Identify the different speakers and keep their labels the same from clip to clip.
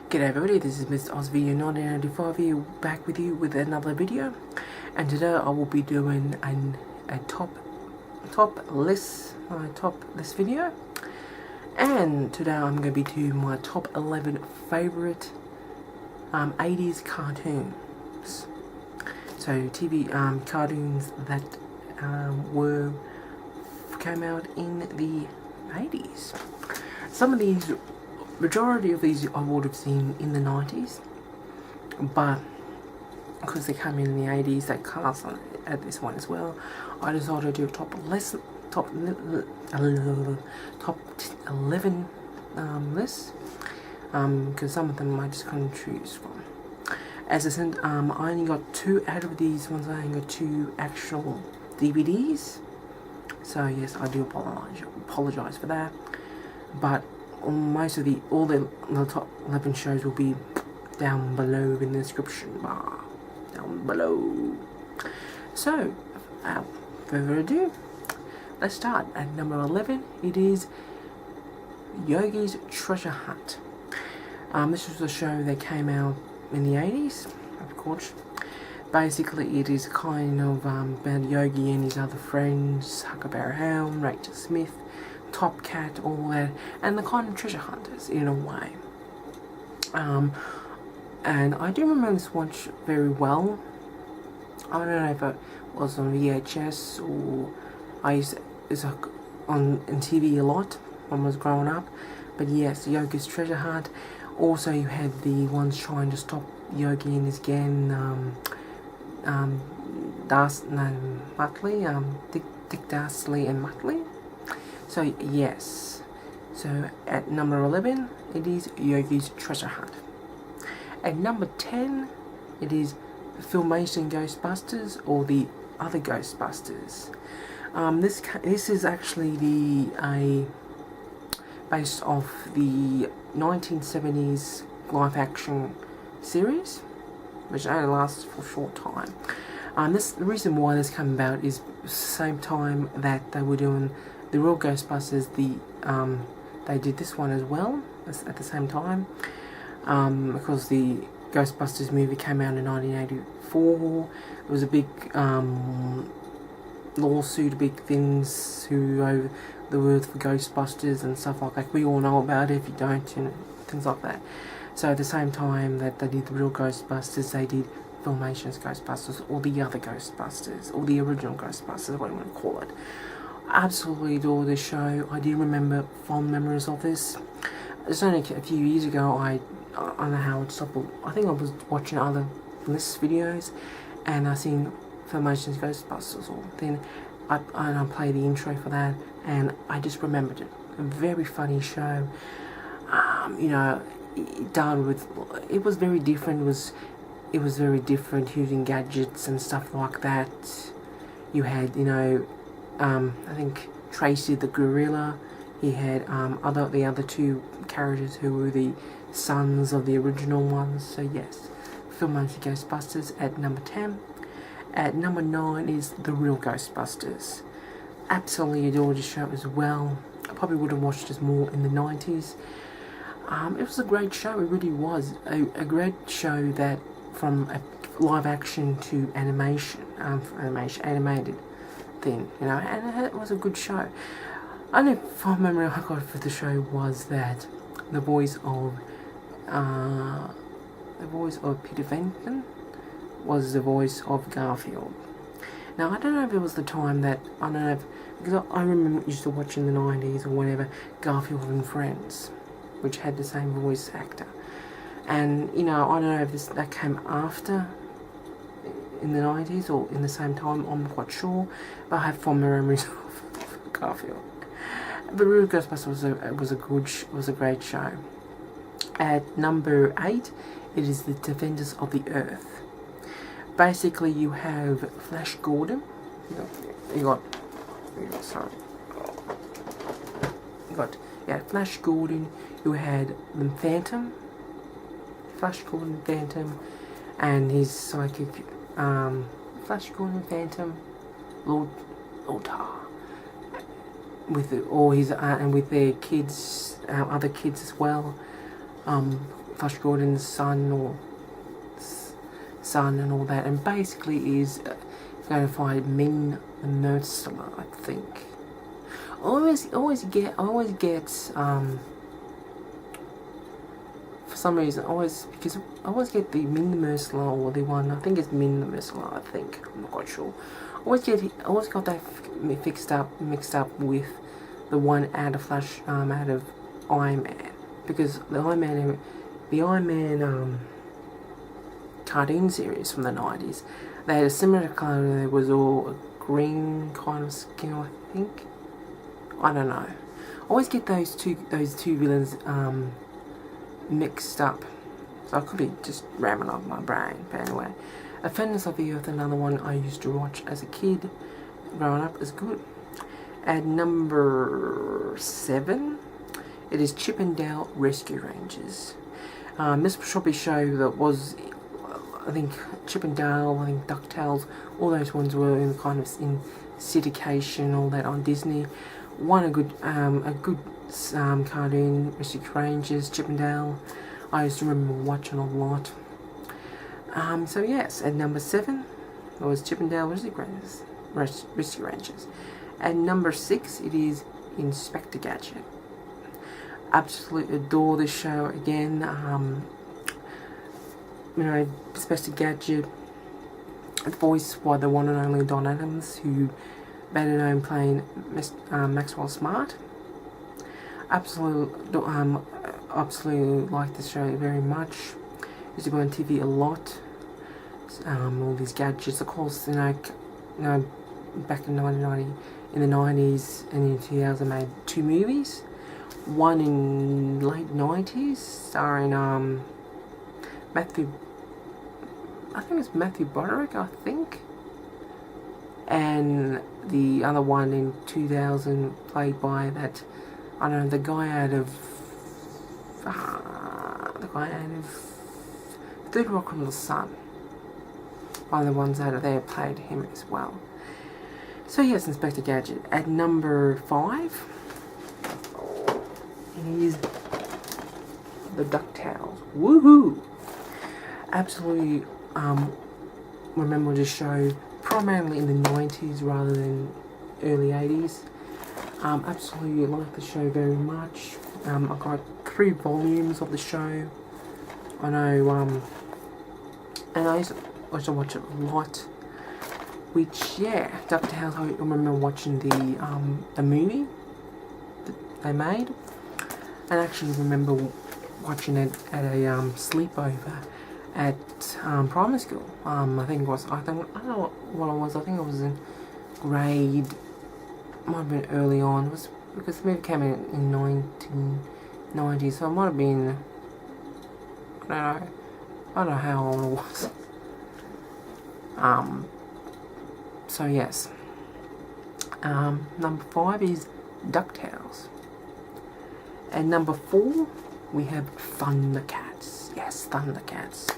Speaker 1: G'day everybody, this is Mr. Oz Video 1995 here, back with you with another video. And today I will be doing a top list video. And today I'm going to be doing my top 11 favourite 80's cartoons. So TV cartoons that came out in the 80's. Some of these, majority of these I would have seen in the 90's, but because they came in the 80's, they cast at this one as well. I decided to do a top 11 list, because some of them I just couldn't choose from. As I said, I only got 2 out of these ones. I only got 2 actual DVDs, so yes, I do apologize for that. But most of all the top 11 shows will be down below in the description bar, down below. So, without further ado, let's start. At number 11, it is Yogi's Treasure Hunt. This was a show that came out in the 80's, of course. Basically, it is kind of about Yogi and his other friends, Huckleberry Hound, Rachel Smith, Top Cat, all that, and the kind of treasure hunters in a way. And I do remember this watch very well. I don't know if it was on VHS or I used to, on TV a lot when I was growing up. But yes, Yogi's Treasure Hunt. Also, you had the ones trying to stop Yogi and his gang, Dick Dastardly and Muttley. So yes, so at number 11, it is Yogi's Treasure Hunt. At number 10, it is Filmation Ghostbusters, or the other Ghostbusters. This is actually based off the 1970s live action series, which only lasts for a short time. The reason why this came about is the same time that they were doing the real Ghostbusters. They did this one as well at the same time, because the Ghostbusters movie came out in 1984. It was a big lawsuit, big things over the worth for Ghostbusters and stuff like that. We all know about it. If you don't, things like that. So at the same time that they did the real Ghostbusters, they did Filmation's Ghostbusters, or the other Ghostbusters, or the original Ghostbusters, what you want to call it. Absolutely adore this show. I do remember fond memories of this. It's only a few years ago. I don't know how it stopped. I think I was watching other list videos, and I seen Filmation's Ghostbusters. Then I played the intro for that, and I just remembered it. A very funny show. Done with. It was very different. It was very different, using gadgets and stuff like that. You had, I think Tracy the gorilla. He had the other 2 characters who were the sons of the original ones. So yes, Filmation Ghostbusters at number 10. At number 9 is The Real Ghostbusters. Absolutely adore this show as well. I probably would have watched this more in the 90's. It was a great show. It really was a great show that, from a live action to animation, animated thing, and it was a good show. I know, fond memory I got for the show was that the voice of Peter Fenton was the voice of Garfield. Now, I don't know if it was the time that, because I remember used to watch in the 90's or whatever, Garfield and Friends, which had the same voice actor. And, I don't know if that came after, in the 90's, or in the same time, I'm not quite sure, but I have fond memories of Garfield. The Real Ghostbusters was a great show. At number 8, it is The Defenders of the Earth. Basically, you have Flash Gordon. Flash Gordon. You had the Phantom. Flash Gordon, Phantom, and his psychic. Flash Gordon, Phantom, Lord Tar. With all his and with their kids, other kids as well. Flash Gordon's son and all that, and basically is going to find Min the Merciless, I think. I always get for some reason, because I always get the Min the Merciless, or the one, I think it's Min the Merciless, I think, I'm not quite sure. I always got that mixed up with the one out of Iron Man, because the Iron Man cartoon series from the 90s, they had a similar colour. It was all a green kind of skin, I think. I don't know. I always get those two villains mixed up, so I could be just ramming off my brain. But anyway, Offenders of the Earth, another one I used to watch as a kid growing up, is good. At number 7, it is Chip and Dale Rescue Rangers. This shopping show that was, I think, Chip and Dale, I think DuckTales, all those ones were in kind of in syndication, all that on Disney. A good cartoon, Rescue Rangers, Chip and Dale. I used to remember watching a lot. So yes, at number 7, it was Chip and Dale Rescue Rangers. At number 6, it is Inspector Gadget. Absolutely adore this show again. Inspector Gadget, voiced by the one and only Don Adams, who better known playing Maxwell Smart. Absolutely like this show very much. Used to go on TV a lot. All these gadgets, of course, back in 1990, in the 90s and in 2000, made 2 movies. One in late 90s, starring Matthew Broderick, I think. And the other one in 2000, played by that, I don't know, the guy out of Third Rock from the Sun. One of the ones out of there played him as well. So yes, Inspector Gadget. At number 5, it is the DuckTales. Woohoo! Absolutely remember this show primarily in the 90s rather than early 80s. Absolutely like the show very much. I got 3 volumes of the show. I know, and I used to watch it a lot. Which, yeah, DuckTales, I remember watching the movie that they made. And I actually remember watching it at a sleepover at primary school. I don't know what I was. I think I was in grade, might have been early on. It was because the movie came in 1990, so I might have been, I don't know how old I was. So yes. Number 5 is DuckTales. And number 4, we have Thundercats. Yes, Thundercats.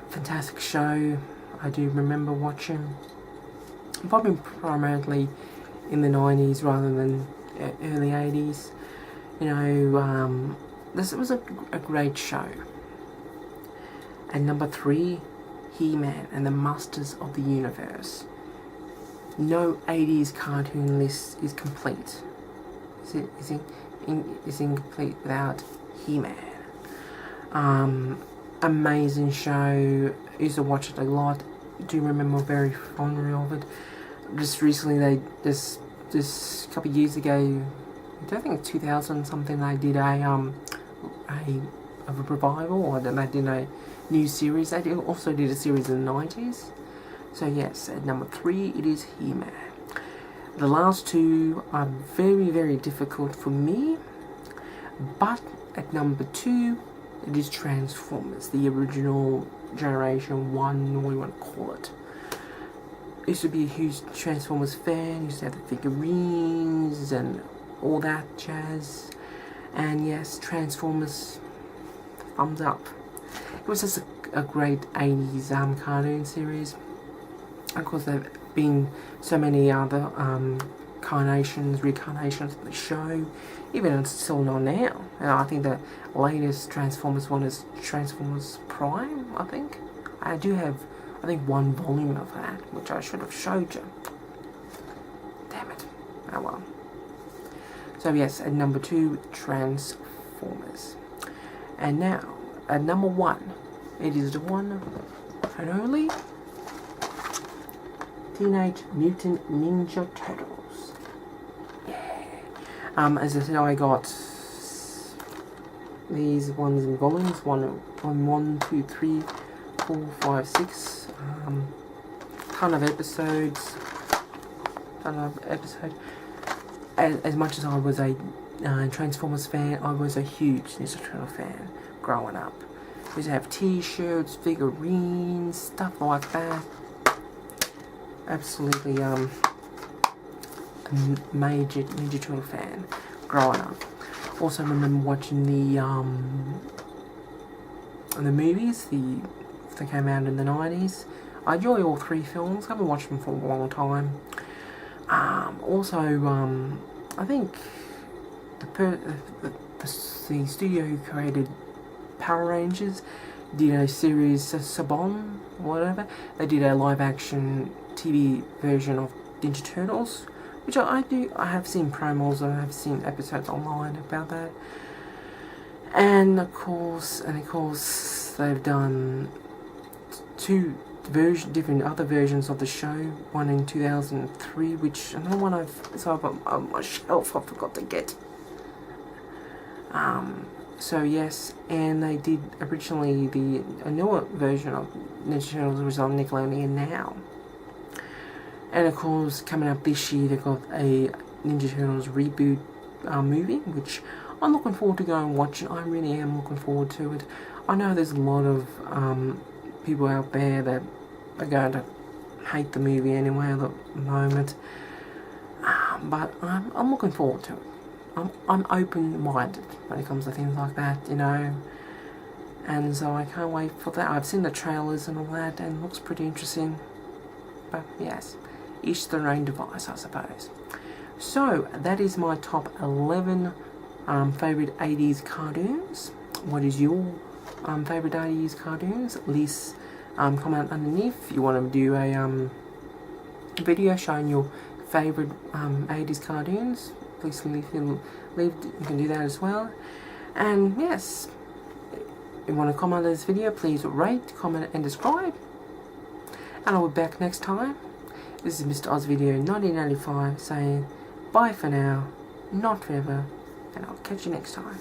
Speaker 1: Fantastic show. I do remember watching. Probably primarily in the 90s rather than early 80s. This was a great show. And number 3, He-Man and the Masters of the Universe. No 80s cartoon list is complete. Is incomplete without He-Man. Amazing show. Used to watch it a lot. Do remember very fondly of it. Just recently, this couple of years ago, I don't think 2000 something, they did a revival, or they did a new series. They also did a series in the 90s. So yes, at number 3, it is He-Man. The last 2 are very, very difficult for me, but at number 2, it is Transformers, the original Generation 1, or what you want to call it. I used to be a huge Transformers fan. Used to have the figurines and all that jazz. And yes, Transformers, thumbs up. It was just a great 80s cartoon series. Of course, there have been so many other reincarnations of the show, even it's still not now. And I think the latest Transformers one is Transformers Prime, I think. I do have, I think, 1 volume of that, which I should have showed you. Damn it. Oh well. So yes, at number 2, Transformers. And now, at number 1, it is the one and only Teenage Mutant Ninja Turtles. Yeah. As I said, I got these ones in volumes. 1, 2, 3, 4, 5, 6. Ton of episodes. As much as I was a Transformers fan, I was a huge Ninja Turtle fan growing up. We used to have t-shirts, figurines, stuff like that. Absolutely a major Ninja Turtle fan growing up. Also remember watching the movies, that came out in the 90s. I enjoy all 3 films. I haven't watched them for a long time. Also, I think the studio who created Power Rangers did a series, Saban, whatever. They did a live-action TV version of Ninja Turtles, which I have seen promos, I have seen episodes online about that. And of course, they've done 2 different other versions of the show. One in 2003, which another one I've on my shelf I forgot to get. So yes, and they did originally a newer version of Ninja Turtles, which is on Nickelodeon now. And of course, coming up this year, they've got a Ninja Turtles reboot movie, which I'm looking forward to go and watch. I really am looking forward to it. I know there's a lot of people out there that are going to hate the movie anyway at the moment, but I'm looking forward to it. I'm open-minded when it comes to things like that, you know, and so I can't wait for that. I've seen the trailers and all that, and it looks pretty interesting. But yes, each their own device, I suppose. So that is my top 11 favourite 80s cartoons. What is your favourite 80s cartoons? At least comment underneath if you want to do a video showing your favourite 80s cartoons. Please leave, you can do that as well. And yes, if you want to comment on this video, please rate, comment and subscribe. And I'll be back next time. This is Mr. Oz Video 1995 saying bye for now, not forever, and I'll catch you next time.